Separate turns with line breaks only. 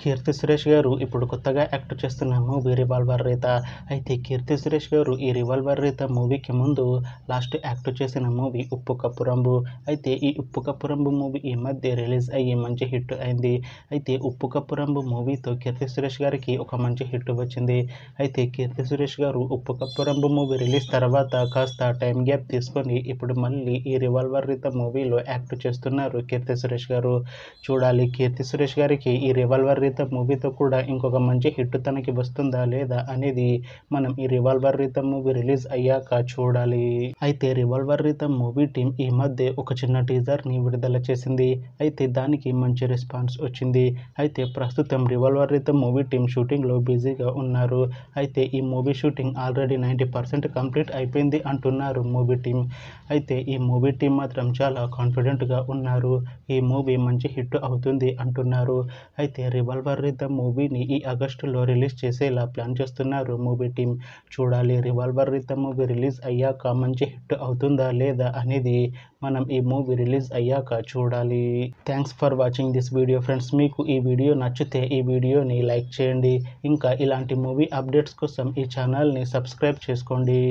కీర్తి సురేష్ గారు ఇప్పుడు కొత్తగా యాక్ట్ చేస్తున్న మూవీ రివాల్వర్ రీత. అయితే కీర్తి సురేష్ గారు ఈ రివాల్వర్ రీత మూవీకి ముందు లాస్ట్ యాక్ట్ చేసిన మూవీ ఉప్పు కప్పు రంబు. అయితే ఈ ఉప్పు కప్పు రంబు మూవీ ఈ మధ్య రిలీజ్ అయ్యి మంచి హిట్ అయింది. అయితే ఉప్పు కప్పు రంబు మూవీతో కీర్తి సురేష్ గారికి ఒక మంచి హిట్ వచ్చింది. అయితే కీర్తి సురేష్ గారు ఉప్పు కప్పు రంబు మూవీ రిలీజ్ తర్వాత కాస్త టైం గ్యాప్ తీసుకొని ఇప్పుడు మళ్ళీ ఈ రివాల్వర్ రీత మూవీలో యాక్ట్ చేస్తున్నారు కీర్తి సురేష్ గారు. చూడాలి కీర్తి సురేష్ గారికి ఈ రివాల్వర్ రీత మూవీతో కూడా ఇంకొక మంచి హిట్ తనకి వస్తుందా లేదా అనేది మనం ఈ రివాల్వర్ రీత మూవీ రిలీజ్ అయ్యాక చూడాలి. అయితే రివాల్వర్ రీత మూవీ టీం ఈ మధ్య ఒక చిన్న టీజర్ని విడుదల చేసింది. అయితే దానికి మంచి రెస్పాన్స్ వచ్చింది. అయితే ప్రస్తుతం రివాల్వర్ రీత మూవీ టీం షూటింగ్లో బిజీగా ఉన్నారు. అయితే ఈ మూవీ షూటింగ్ ఆల్రెడీ 90% కంప్లీట్ అయిపోయింది అంటున్నారు మూవీ టీం. అయితే ఈ మూవీ టీం మాత్రం చాలా కాన్ఫిడెంట్గా ఉన్నారు. ఈ మూవీ మంచి హిట్ అవుతుంది అంటున్నారు. అయితే రివాల్వర్ రీత మూవీని ఈ ఆగస్టులో రిలీజ్ చేసేలా ప్లాన్ చేస్తున్నారు మూవీ టీం. చూడాలి రివాల్వర్ రీత మూవీ రిలీజ్ అయ్యాక మంచి హిట్ అవుతుందా లేదా అనేది మనం ఈ మూవీ రిలీజ్ అయ్యాక చూడాలి. Thanks for watching this video friends. మీకు ఈ వీడియో నచ్చితే ఈ వీడియోని లైక్ చేయండి. ఇంకా ఇలాంటి మూవీ అప్డేట్స్ కోసం ఈ ఛానల్ని సబ్స్క్రైబ్ చేసుకోండి.